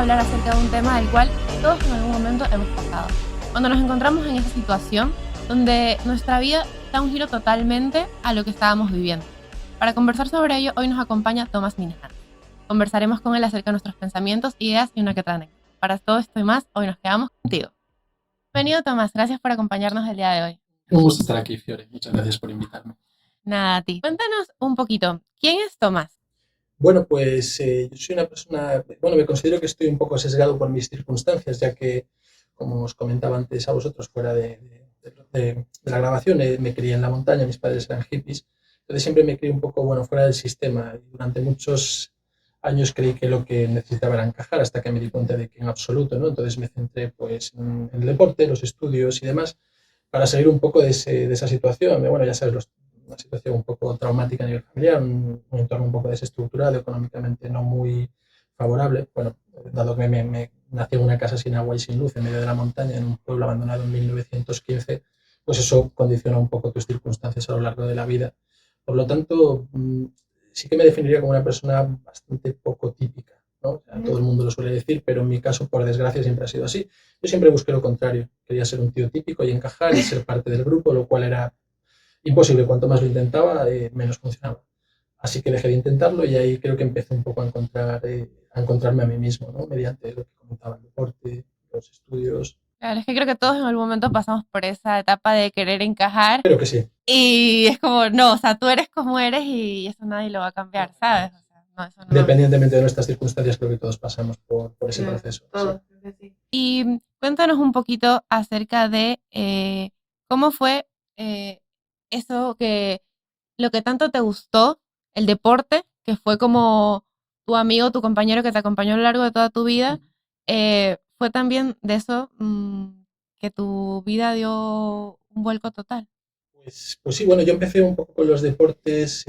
hablar acerca de un tema del cual todos en algún momento hemos pasado. Cuando nos encontramos en esa situación donde nuestra vida da un giro totalmente a lo que estábamos viviendo. Para conversar sobre ello, hoy nos acompaña Tomás Minahan. Conversaremos con él acerca de nuestros pensamientos, ideas y una que otra anécdota. Para todo esto y más, hoy nos quedamos contigo. Bienvenido, Tomás. Gracias por acompañarnos el día de hoy. Un gusto estar aquí, Fiore. Muchas gracias por invitarme. Nada, a ti. Cuéntanos un poquito. ¿Quién es Tomás? Bueno, pues yo soy una persona, bueno, me considero que estoy un poco sesgado por mis circunstancias, ya que, como os comentaba antes a vosotros, fuera de la grabación, me crié en la montaña, mis padres eran hippies, entonces siempre me crié un poco, bueno, fuera del sistema. Y durante muchos años creí que lo que necesitaba era encajar, hasta que me di cuenta de que en absoluto, ¿no? Entonces me centré pues en el deporte, los estudios y demás, para salir un poco de esa situación. Bueno, ya sabes, una situación un poco traumática a nivel familiar, un entorno un poco desestructurado, económicamente no muy favorable. Bueno, dado que me nací en una casa sin agua y sin luz en medio de la montaña, en un pueblo abandonado en 1915, pues eso condiciona un poco tus circunstancias a lo largo de la vida. Por lo tanto, sí que me definiría como una persona bastante poco típica, ¿no? O sea, todo el mundo lo suele decir, pero en mi caso, por desgracia, siempre ha sido así. Yo siempre busqué lo contrario. Quería ser un tío típico y encajar y ser parte del grupo, lo cual era imposible. Cuanto más lo intentaba, menos funcionaba. Así que dejé de intentarlo y ahí creo que empecé un poco a encontrarme a mí mismo, ¿no? Mediante lo que comentaba, el deporte, los estudios. Claro, es que creo que todos en algún momento pasamos por esa etapa de querer encajar Creo que sí. y es como, no, o sea, tú eres como eres y eso nadie lo va a cambiar, ¿sabes? O sea, no, eso no. Independientemente de nuestras circunstancias, creo que todos pasamos por ese proceso. Todos, sí. Y cuéntanos un poquito acerca de cómo fue eh, eso que, lo que tanto te gustó, el deporte, que fue como tu amigo, tu compañero que te acompañó a lo largo de toda tu vida, fue también de eso que tu vida dio un vuelco total. Pues sí, bueno, yo empecé un poco con los deportes,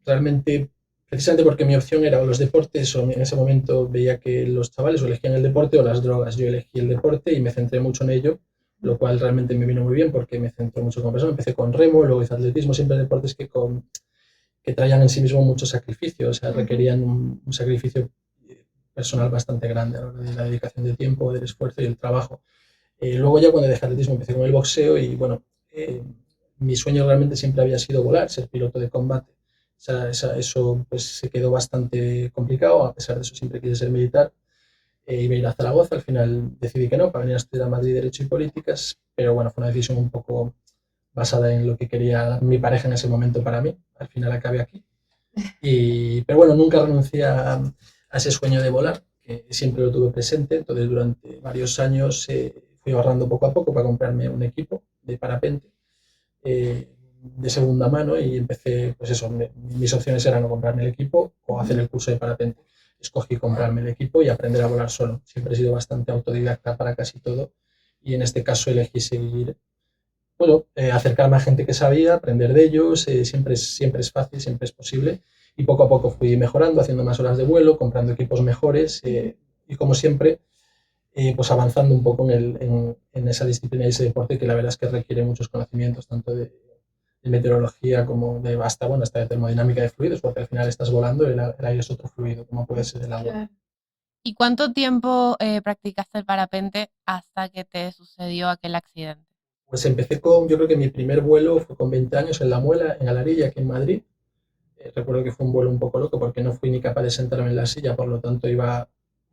realmente, precisamente porque mi opción era o los deportes, o en ese momento veía que los chavales o elegían el deporte o las drogas. Yo elegí el deporte y me centré mucho en ello, lo cual realmente me vino muy bien porque me centró mucho como persona. Empecé con remo, luego hice atletismo, siempre deportes que traían en sí mismo mucho sacrificio, o sea, requerían un sacrificio personal bastante grande a la hora de la dedicación de tiempo, del esfuerzo y el trabajo. Luego ya cuando dejé atletismo empecé con el boxeo y bueno, mi sueño realmente siempre había sido volar, ser piloto de combate. Eso pues se quedó bastante complicado, a pesar de eso siempre quise ser militar. Iba a ir a Zaragoza, al final decidí que no, para venir a estudiar a Madrid Derecho y Políticas, pero bueno, fue una decisión un poco basada en lo que quería mi pareja en ese momento para mí. Al final acabé aquí. Pero bueno, nunca renuncié a ese sueño de volar, que siempre lo tuve presente. Entonces, durante varios años fui ahorrando poco a poco para comprarme un equipo de parapente de segunda mano y empecé, pues eso, mis opciones eran o comprarme el equipo o hacer el curso de parapente. Escogí comprarme el equipo y aprender a volar solo. Siempre he sido bastante autodidacta para casi todo y en este caso elegí seguir, bueno, acercarme a gente que sabía, aprender de ellos, siempre es fácil, siempre es posible. Y poco a poco fui mejorando, haciendo más horas de vuelo, comprando equipos mejores y como siempre, pues avanzando un poco en esa disciplina y ese deporte que la verdad es que requiere muchos conocimientos, tanto de meteorología como de hasta, bueno, hasta de termodinámica de fluidos, porque al final estás volando y el aire es otro fluido, como puede ser el agua. Claro. ¿Y cuánto tiempo practicaste el parapente hasta que te sucedió aquel accidente? Pues empecé yo creo que mi primer vuelo fue con 20 años en La Muela, en Alarilla, aquí en Madrid. Recuerdo que fue un vuelo un poco loco porque no fui ni capaz de sentarme en la silla, por lo tanto iba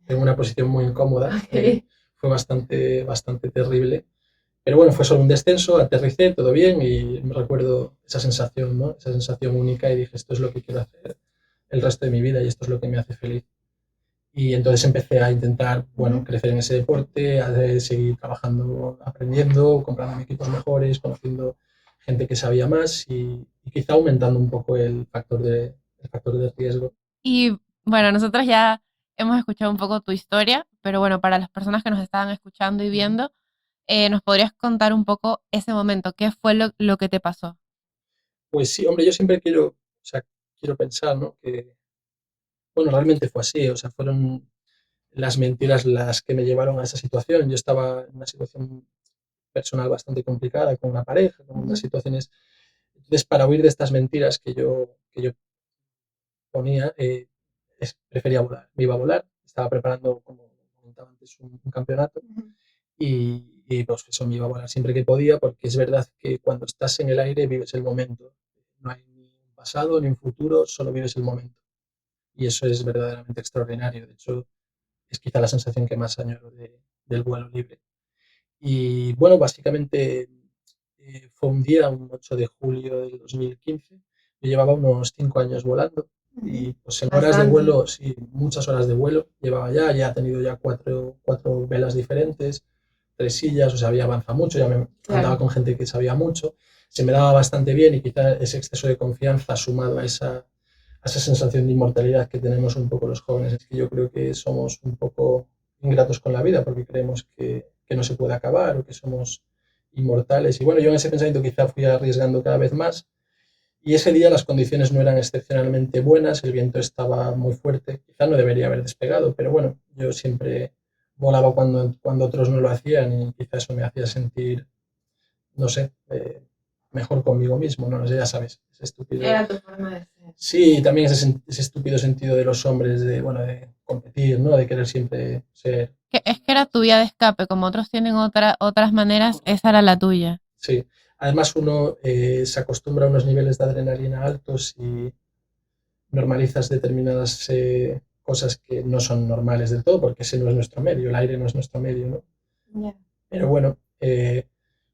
en una posición muy incómoda. Okay. Fue bastante terrible. Pero bueno, fue solo un descenso, aterricé, todo bien y me recuerdo esa sensación, ¿no? Esa sensación única y dije, esto es lo que quiero hacer el resto de mi vida y esto es lo que me hace feliz. Y entonces empecé a intentar, bueno, crecer en ese deporte, a seguir trabajando, aprendiendo, comprando equipos mejores, conociendo gente que sabía más y quizá aumentando un poco el factor de riesgo. Y bueno, nosotros ya hemos escuchado un poco tu historia, pero bueno, para las personas que nos estaban escuchando y viendo, ¿nos podrías contar un poco ese momento? ¿Qué fue lo que te pasó? Pues sí, hombre, yo siempre quiero, o sea, quiero pensar, ¿no? Que, bueno, realmente fue así, o sea, fueron las mentiras las que me llevaron a esa situación. Yo estaba en una situación personal bastante complicada con una pareja, con unas situaciones. Entonces, para huir de estas mentiras que yo ponía, prefería volar. Me iba a volar, estaba preparando, como comentaba antes, un campeonato y pues eso me iba a volar siempre que podía, porque es verdad que cuando estás en el aire vives el momento. No hay ni un pasado ni un futuro, solo vives el momento. Y eso es verdaderamente extraordinario. De hecho, es quizá la sensación que más añoro del vuelo libre. Y bueno, básicamente fue un día, un 8 de julio del 2015. Yo llevaba unos 5 años volando y pues en horas de vuelo, sí, muchas horas de vuelo llevaba ya he tenido ya cuatro velas diferentes, 3 sillas, o sea, había avanzado mucho, ya me andaba con gente que sabía mucho, se me daba bastante bien y quizá ese exceso de confianza sumado a esa sensación de inmortalidad que tenemos un poco los jóvenes, es que yo creo que somos un poco ingratos con la vida porque creemos que no se puede acabar o que somos inmortales. Y bueno, yo en ese pensamiento quizá fui arriesgando cada vez más. Y ese día las condiciones no eran excepcionalmente buenas, el viento estaba muy fuerte, quizá no debería haber despegado, pero bueno, yo siempre volaba cuando otros no lo hacían y quizá eso me hacía sentir, no sé, mejor conmigo mismo, no, no sé, ya sabes, ese estúpido. Era tu forma de ser. Sí, también ese estúpido sentido de los hombres de, bueno, de competir, ¿no? De querer siempre ser. Es que era tu vía de escape, como otros tienen otras maneras, esa era la tuya. Sí, además uno se acostumbra a unos niveles de adrenalina altos y normalizas determinadas cosas que no son normales del todo, porque ese no es nuestro medio, el aire no es nuestro medio, ¿no? Yeah. Pero bueno,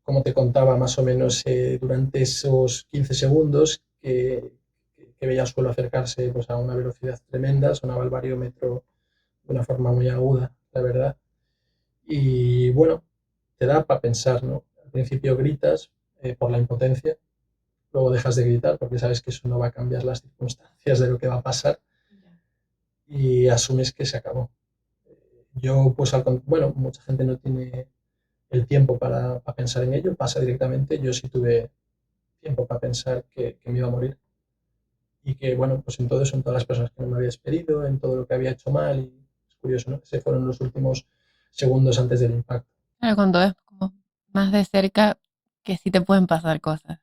como te contaba, más o menos durante esos 15 segundos que veía el suelo acercarse pues, a una velocidad tremenda, sonaba el bariómetro de una forma muy aguda, la verdad. Y bueno, te da para pensar, ¿no? Al principio gritas por la impotencia, luego dejas de gritar porque sabes que eso no va a cambiar las circunstancias de lo que va a pasar y asumes que se acabó. Yo, pues, bueno, mucha gente no tiene el tiempo para pensar en ello, pasa directamente. Yo sí tuve tiempo para pensar que me iba a morir y que, bueno, pues en todo eso, en todas las personas que no me había despedido, en todo lo que había hecho mal y es curioso, ¿no? Ese fueron los últimos segundos antes del impacto. Claro, cuando ves como más de cerca que sí te pueden pasar cosas.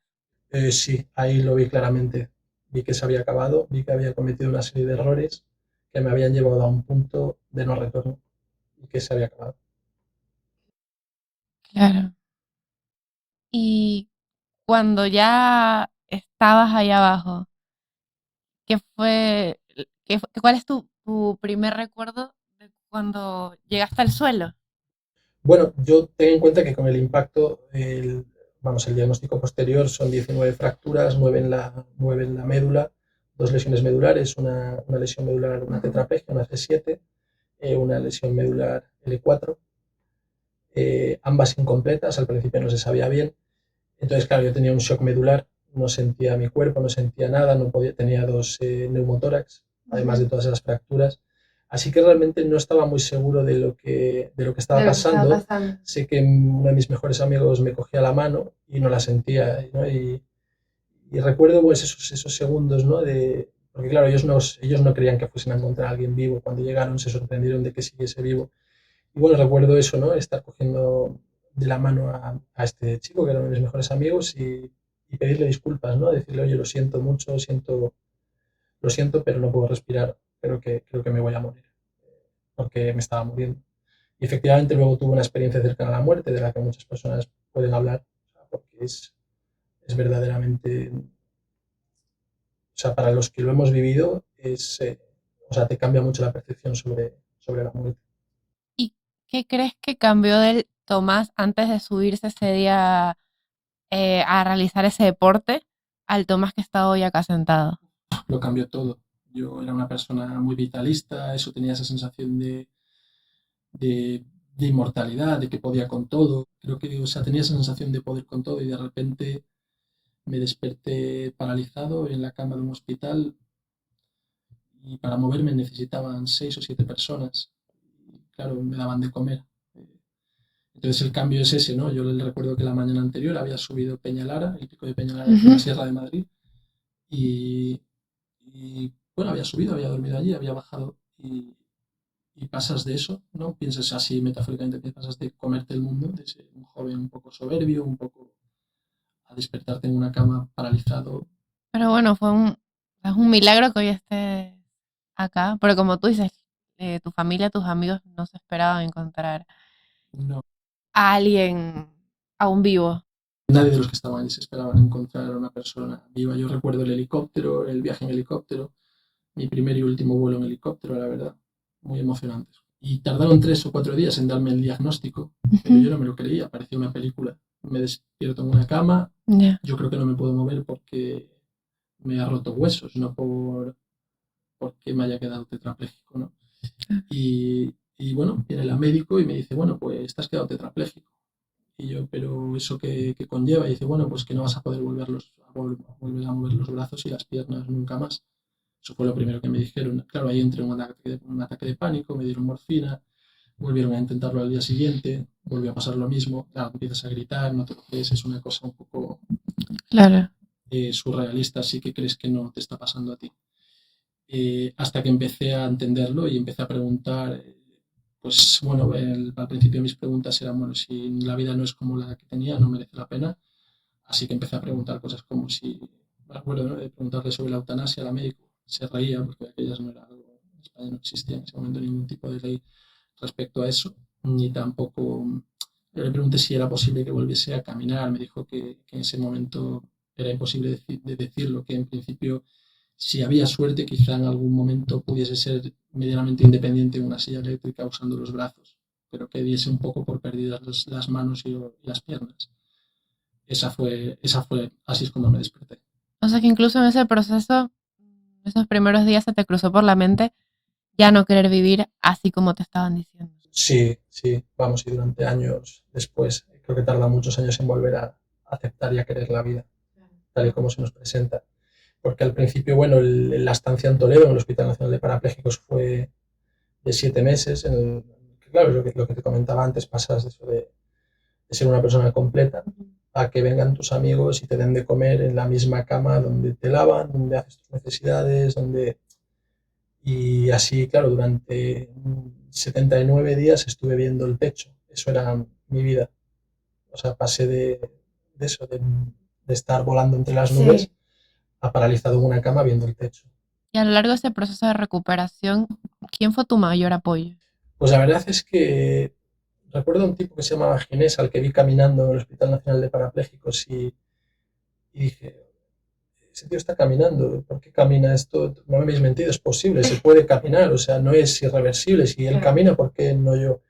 Sí, ahí lo vi claramente. Vi que se había acabado, vi que había cometido una serie de errores que me habían llevado a un punto de no retorno y que se había acabado. Claro. Y cuando ya estabas ahí abajo, ¿qué fue, cuál es tu primer recuerdo de cuando llegaste al suelo? Bueno, yo ten en cuenta que con el impacto, vamos, el diagnóstico posterior son 19 fracturas, 9 en la médula, 2 lesiones medulares, una lesión medular, una tetraplegia, una C7, una lesión medular L4, ambas incompletas, al principio no se sabía bien. Entonces, claro, yo tenía un shock medular, no sentía mi cuerpo, no sentía nada, no podía, tenía 2 neumotórax, además de todas esas fracturas. Así que realmente no estaba muy seguro de lo que estaba pasando. Sé que uno de mis mejores amigos me cogía la mano y no la sentía, ¿no? Y recuerdo pues esos segundos, ¿no? Porque claro, ellos no creían que fuesen a encontrar a alguien vivo. Cuando llegaron se sorprendieron de que siguiese vivo. Y bueno, recuerdo eso, ¿no? Estar cogiendo de la mano a este chico, que era uno de mis mejores amigos, y pedirle disculpas, ¿no? Decirle, oye, lo siento mucho, lo siento, pero no puedo respirar, creo que me voy a morir, porque me estaba muriendo. Y efectivamente luego tuve una experiencia cercana a la muerte, de la que muchas personas pueden hablar, porque es verdaderamente, o sea, para los que lo hemos vivido, o sea, te cambia mucho la percepción sobre la muerte. ¿Y qué crees que cambió del Tomás antes de subirse ese día a realizar ese deporte al Tomás que está hoy acá sentado? Lo cambió todo. Yo era una persona muy vitalista, eso tenía esa sensación de inmortalidad, de que podía con todo. Creo que, o sea, tenía esa sensación de poder con todo y de repente me desperté paralizado en la cama de un hospital y para moverme necesitaban 6 o 7 personas. Y claro, me daban de comer. Entonces el cambio es ese, ¿no? Yo le recuerdo que la mañana anterior había subido Peñalara, el pico de Peñalara, en la Sierra de Madrid, y bueno, había subido, había dormido allí, había bajado y pasas de eso, ¿no? Piensas así metafóricamente, que pasas de comerte el mundo, de ser un joven un poco soberbio, un poco a despertarte en una cama paralizado. Pero bueno, es un milagro que hoy estés acá, pero como tú dices, tu familia, tus amigos no se esperaban encontrar No, a alguien aún vivo. nadie de los que estaban allí se esperaban encontrar a una persona viva. Yo recuerdo el helicóptero, el viaje en helicóptero, mi primer y último vuelo en helicóptero, la verdad, muy emocionante. Y tardaron 3 o 4 días en darme el diagnóstico, pero yo no me lo creía, parecía una película. Me despierto en una cama, Ya. yo creo que no me puedo mover porque me ha roto huesos, no porque me haya quedado tetrapléjico, ¿no? Y bueno, viene el médico y me dice, bueno, pues te has quedado tetrapléjico. Y yo, pero ¿eso qué conlleva? Y dice, bueno, pues que no vas a poder volver a mover los brazos y las piernas nunca más. Eso fue lo primero que me dijeron. Claro, ahí entré en un ataque de pánico, me dieron morfina, volvieron a intentarlo al día siguiente, volvió a pasar lo mismo. Claro, empiezas a gritar, no te lo crees, es una cosa un poco Claro. surrealista, sí que crees que no te está pasando a ti. Hasta que empecé a entenderlo y empecé a preguntar, pues bueno, al principio mis preguntas eran, bueno, si la vida no es como la que tenía, no merece la pena. Así que empecé a preguntar cosas como si, me acuerdo, ¿no?, de preguntarle sobre la eutanasia a la médico. Se reía porque aquellas no era algo, en España no existía en ese momento ningún tipo de ley respecto a eso, ni tampoco le pregunté si era posible que volviese a caminar. Me dijo que en ese momento era imposible de decirlo, que en principio, si había suerte, quizá en algún momento pudiese ser medianamente independiente en una silla eléctrica usando los brazos, pero que diese un poco por perdidas las manos y las piernas. Esa fue, así es como me desperté. O sea que incluso en ese proceso, esos primeros días se te cruzó por la mente ya no querer vivir así como te estaban diciendo. Sí, sí, vamos, y durante años después, creo que tarda muchos años en volver a aceptar y a querer la vida, tal y como se nos presenta. Porque al principio, bueno, la estancia en Toledo, en el Hospital Nacional de Parapléjicos, fue de 7 meses. Claro, lo que te comentaba antes, pasas de eso de ser una persona completa a que vengan tus amigos y te den de comer en la misma cama donde te lavan, donde haces tus necesidades, donde... Y así, claro, durante 79 días estuve viendo el techo. Eso era mi vida. O sea, pasé de eso, de estar volando entre las nubes, Sí. a paralizado en una cama viendo el techo. Y a lo largo de ese proceso de recuperación, ¿quién fue tu mayor apoyo? Pues la verdad es que recuerdo a un tipo que se llamaba Ginés, al que vi caminando en el Hospital Nacional de Parapléjicos, y dije, ese tío está caminando, ¿por qué camina esto? No me habéis mentido, es posible, se puede caminar, o sea, no es irreversible. Si él camina, ¿por qué no yo?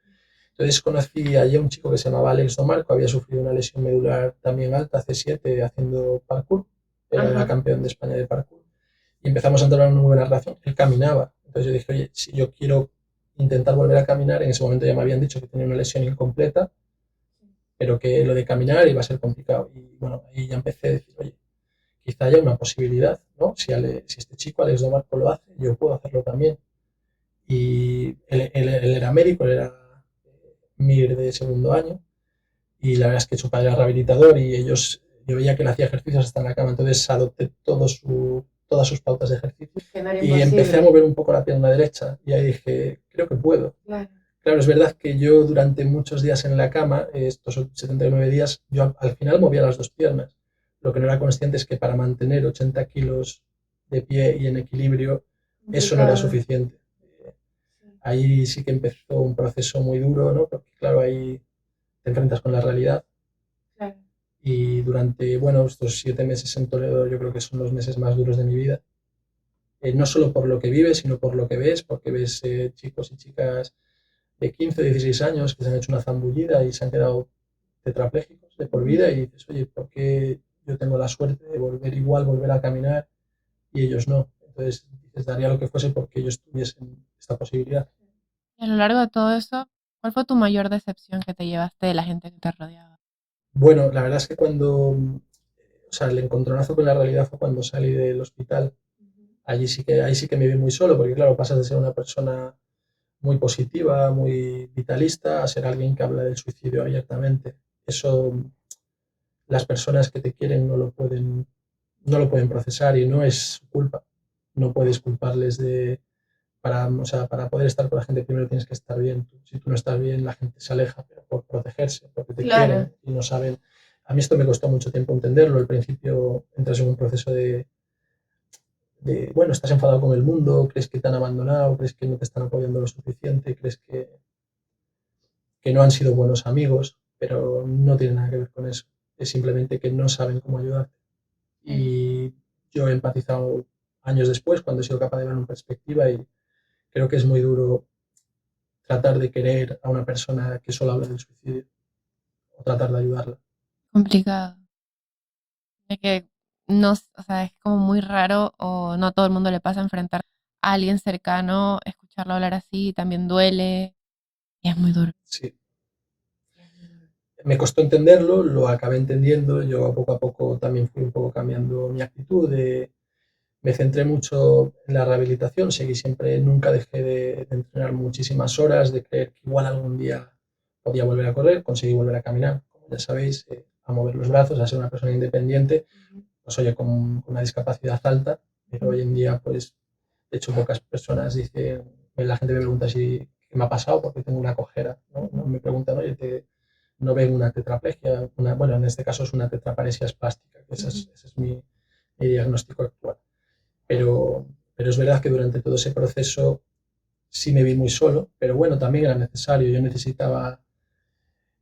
Entonces conocí allí a un chico que se llamaba Alex Domarco, había sufrido una lesión medular también alta, C7, haciendo parkour, era campeón de España de parkour, y empezamos a entablar una muy buena relación. Él caminaba, entonces yo dije, oye, si yo quiero intentar volver a caminar, en ese momento ya me habían dicho que tenía una lesión incompleta, pero que lo de caminar iba a ser complicado. Y bueno, ahí ya empecé a decir, oye, quizá haya una posibilidad, ¿no? Si este chico, Alex Domarco, lo hace, yo puedo hacerlo también. Y él era médico, él era MIR de segundo año, y la verdad es que su padre era rehabilitador y yo veía que él hacía ejercicios hasta en la cama, entonces adopté todas sus pautas de ejercicio y empecé a mover un poco la pierna derecha y ahí dije, creo que puedo. Claro, es verdad que yo durante muchos días en la cama, estos 79 días, yo al final movía las dos piernas. Lo que no era consciente es que para mantener 80 kilos de pie y en equilibrio, eso no era suficiente. Ahí sí que empezó un proceso muy duro, ¿no? Porque claro, ahí te enfrentas con la realidad. Claro. Y durante, bueno, estos 7 meses en Toledo yo creo que son los meses más duros de mi vida. No solo por lo que vives, sino por lo que ves, porque ves chicos y chicas de 15 o 16 años que se han hecho una zambullida y se han quedado tetraplégicos de por vida y dices, oye, ¿por qué yo tengo la suerte de volver a caminar y ellos no? Entonces dices, daría lo que fuese porque ellos tuviesen esta posibilidad. Y a lo largo de todo eso, ¿cuál fue tu mayor decepción que te llevaste de la gente que te rodeaba? Bueno, la verdad es que o sea, el encontronazo con la realidad fue cuando salí del hospital. Ahí sí que me vi muy solo, porque claro, pasas de ser una persona muy positiva, muy vitalista, a ser alguien que habla del suicidio abiertamente. Eso las personas que te quieren no lo pueden procesar y no es su culpa. No puedes culparles o sea, para poder estar con la gente primero tienes que estar bien. Si tú no estás bien, la gente se aleja, pero por protegerse, porque te quieren y no saben. A mí esto me costó mucho tiempo entenderlo. Al principio entras en un proceso bueno, estás enfadado con el mundo, crees que te han abandonado, crees que no te están apoyando lo suficiente, crees que no han sido buenos amigos, pero no tiene nada que ver con eso. Es simplemente que no saben cómo ayudarte. Y yo he empatizado años después, cuando he sido capaz de verlo en perspectiva, y creo que es muy duro tratar de querer a una persona que solo habla del suicidio o tratar de ayudarla. Complicado. De que no, o sea, es como muy raro o no a todo el mundo le pasa enfrentar a alguien cercano, escucharlo hablar así también duele y es muy duro. Sí. Me costó entenderlo, lo acabé entendiendo, yo poco a poco también fui un poco cambiando mi actitud, me centré mucho en la rehabilitación, seguí siempre, nunca dejé de entrenar muchísimas horas, de creer que igual algún día podía volver a correr, conseguí volver a caminar, como ya sabéis, a mover los brazos, a ser una persona independiente, pues oye, con una discapacidad alta, pero hoy en día, pues, de hecho, pocas personas dicen, la gente me pregunta si qué me ha pasado porque tengo una cojera, ¿no? Me preguntan, oye, no ven una tetraplegia, bueno, en este caso es una tetraparesia espástica, que ese es mi diagnóstico actual. Pero es verdad que durante todo ese proceso sí me vi muy solo, pero bueno, también era necesario, yo necesitaba...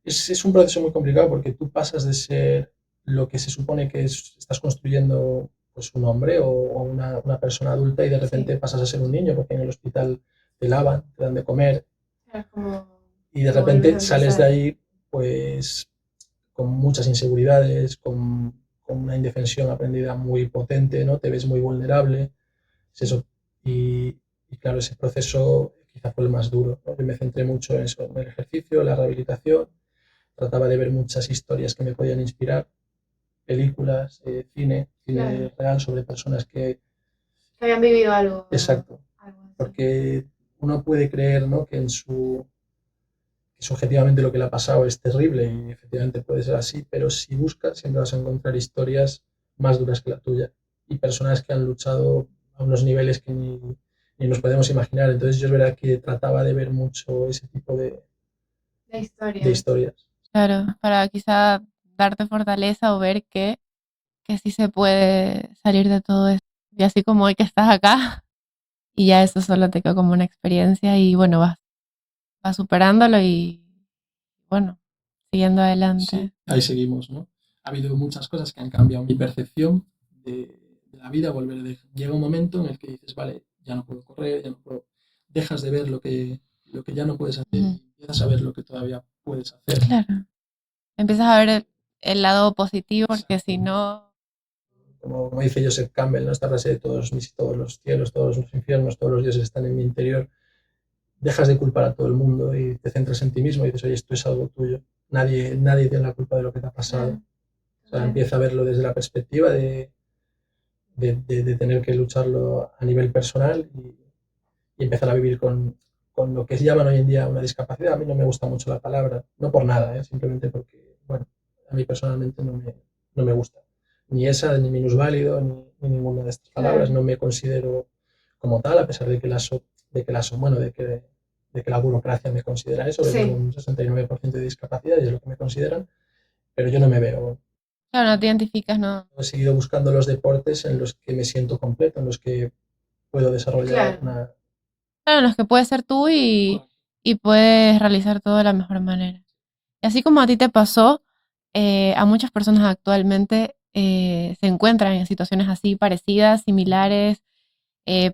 Es un proceso muy complicado porque tú pasas de ser lo que se supone que estás construyendo pues un hombre o una persona adulta y de repente Sí. pasas a ser un niño porque en el hospital te lavan, te dan de comer Es como y de repente sales de ahí pues con muchas inseguridades, con una indefensión aprendida muy potente, ¿no? Te ves muy vulnerable, es eso. Y claro, ese proceso quizá fue el más duro, ¿no? Yo me centré mucho en eso, en el ejercicio, la rehabilitación, trataba de ver muchas historias que me podían inspirar, películas, cine claro, real sobre personas que habían vivido algo. Exacto, algo porque uno puede creer, ¿no? Que subjetivamente lo que le ha pasado es terrible y efectivamente puede ser así, pero si buscas siempre vas a encontrar historias más duras que la tuya y personas que han luchado a unos niveles que ni nos podemos imaginar. Entonces yo es verdad que trataba de ver mucho ese tipo de historias. claro, para quizá darte fortaleza o ver que sí se puede salir de todo esto. Y así como hoy que estás acá, y ya eso solo te quedó como una experiencia y bueno, vas superándolo y bueno, siguiendo adelante. Sí, ahí seguimos, ¿no? Ha habido muchas cosas que han cambiado mi percepción de la vida. Llega un momento en el que dices, vale, ya no puedo correr, ya no puedo. Dejas de ver lo que ya no puedes hacer y empiezas a ver lo que todavía puedes hacer. Claro. Empiezas a ver el lado positivo porque si no... Como dice Joseph Campbell, ¿no? Esta frase de todos los cielos, todos los infiernos, todos los dioses están en mi interior. Dejas de culpar a todo el mundo y te centras en ti mismo y dices, oye, esto es algo tuyo. Nadie tiene la culpa de lo que te ha pasado. O sea, empieza a verlo desde la perspectiva de tener que lucharlo a nivel personal y empezar a vivir con lo que se llaman hoy en día una discapacidad. A mí no me gusta mucho la palabra, no por nada, simplemente porque, bueno, a mí personalmente no me gusta. Ni esa, ni minusválido, ni ninguna de estas palabras. No me considero como tal, a pesar de que bueno, de que la burocracia me considera eso, que tengo un 69% de discapacidad y es lo que me consideran, pero yo no me veo. Claro, no te identificas, no. He seguido buscando los deportes en los que me siento completo, en los que puedo desarrollar una... Claro, en los que puedes ser tú y puedes realizar todo de la mejor manera. Y así como a ti te pasó, a muchas personas actualmente se encuentran en situaciones así parecidas, similares,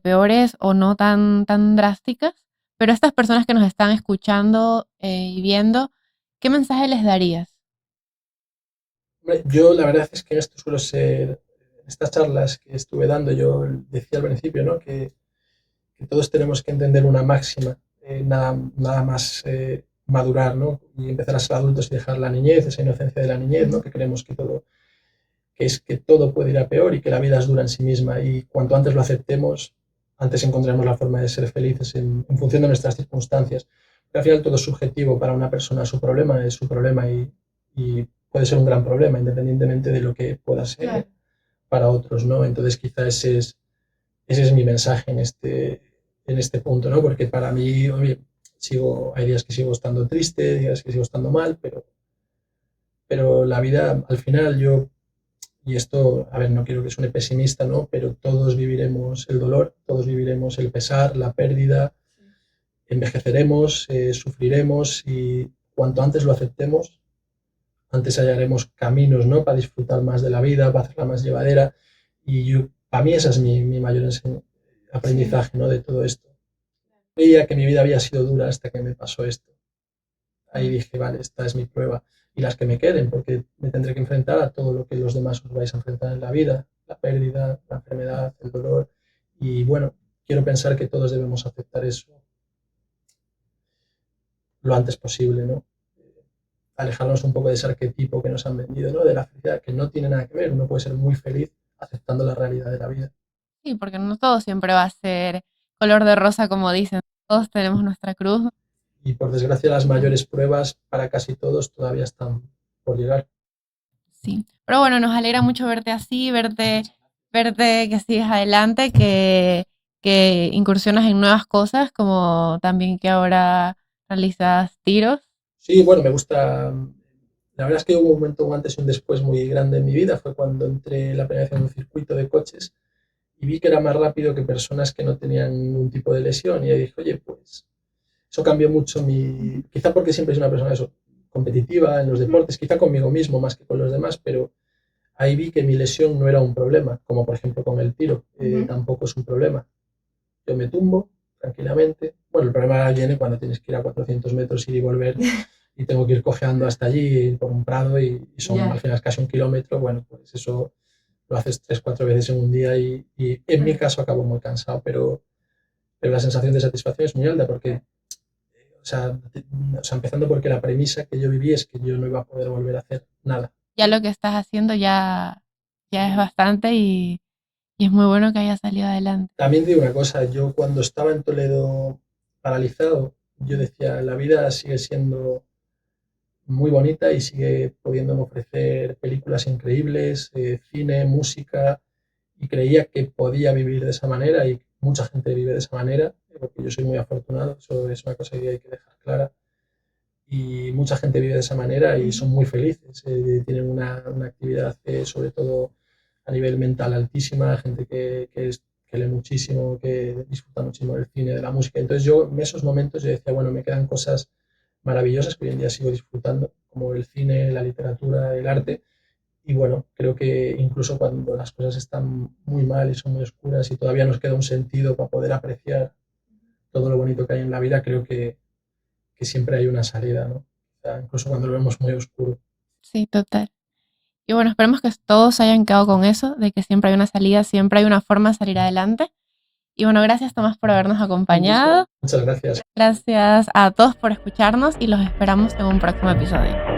peores o no tan drásticas. Pero a estas personas que nos están escuchando y viendo, ¿qué mensaje les darías? Yo la verdad es que esto suelo ser, en estas charlas que estuve dando, yo decía al principio, ¿no? Que todos tenemos que entender una máxima, nada más madurar, ¿no? Y empezar a ser adultos y dejar la niñez, esa inocencia de la niñez, ¿no? Que creemos que todo puede ir a peor y que la vida es dura en sí misma y cuanto antes lo aceptemos, antes encontraremos la forma de ser felices en función de nuestras circunstancias. Pero al final todo es subjetivo, para una persona su problema es su problema y puede ser un gran problema independientemente de lo que pueda ser para otros, ¿no? Entonces quizá ese es mi mensaje en este punto, ¿no? Porque para mí, oye, hay días que sigo estando triste, días que sigo estando mal, pero la vida, al final, yo Y esto, a ver, no quiero que suene pesimista, ¿no? Pero todos viviremos el dolor, todos viviremos el pesar, la pérdida, envejeceremos, sufriremos y cuanto antes lo aceptemos, antes hallaremos caminos, ¿no? Para disfrutar más de la vida, para hacerla más llevadera. Y yo, para mí ese es mi mayor aprendizaje, ¿no? De todo esto. Veía que mi vida había sido dura hasta que me pasó esto. Ahí dije, vale, esta es mi prueba. Y las que me queden, porque me tendré que enfrentar a todo lo que los demás os vais a enfrentar en la vida, la pérdida, la enfermedad, el dolor. Y bueno, quiero pensar que todos debemos aceptar eso lo antes posible, ¿no? Alejarnos un poco de ese arquetipo que nos han vendido, ¿no? De la felicidad, que no tiene nada que ver. Uno puede ser muy feliz aceptando la realidad de la vida. Sí, porque no todo siempre va a ser color de rosa, como dicen. Todos tenemos nuestra cruz. Y por desgracia las mayores pruebas para casi todos todavía están por llegar. Sí, pero bueno, nos alegra mucho verte así, verte que sigues adelante, que incursionas en nuevas cosas, como también que ahora realizas tiros. Sí, bueno, me gusta. La verdad es que hubo un momento, un antes y un después muy grande en mi vida. Fue cuando entré la primera vez en un circuito de coches y vi que era más rápido que personas que no tenían ningún tipo de lesión. Y ahí dije, oye, pues eso cambió mucho mi. Quizá porque siempre soy una persona eso, competitiva en los deportes, quizá conmigo mismo más que con los demás, pero ahí vi que mi lesión no era un problema, como por ejemplo con el tiro, tampoco es un problema. Yo me tumbo tranquilamente. Bueno, el problema viene cuando tienes que ir a 400 metros ir y volver y tengo que ir cojeando hasta allí por un prado y son al final casi 1 kilómetro. Bueno, pues eso lo haces 3, 4 veces en un día y en mi caso acabo muy cansado, pero la sensación de satisfacción es muy alta porque, o sea, empezando porque la premisa que yo viví es que yo no iba a poder volver a hacer nada. Ya lo que estás haciendo ya es bastante y es muy bueno que haya salido adelante. También digo una cosa, yo cuando estaba en Toledo paralizado, yo decía, la vida sigue siendo muy bonita y sigue pudiéndome ofrecer películas increíbles, cine, música, y creía que podía vivir de esa manera y mucha gente vive de esa manera, porque yo soy muy afortunado, eso es una cosa que hay que dejar clara, y mucha gente vive de esa manera y son muy felices, tienen una actividad sobre todo a nivel mental altísima, gente que lee muchísimo, que disfruta muchísimo del cine, de la música. Entonces yo en esos momentos yo decía, bueno, me quedan cosas maravillosas que hoy en día sigo disfrutando, como el cine, la literatura, el arte. Y bueno, creo que incluso cuando las cosas están muy mal y son muy oscuras y todavía nos queda un sentido para poder apreciar todo lo bonito que hay en la vida, creo que siempre hay una salida, ¿no? O sea, incluso cuando lo vemos muy oscuro. Sí, total. Y bueno, esperemos que todos hayan quedado con eso, de que siempre hay una salida, siempre hay una forma de salir adelante. Y bueno, gracias Tomás por habernos acompañado. Muchas gracias. Gracias a todos por escucharnos y los esperamos en un próximo episodio.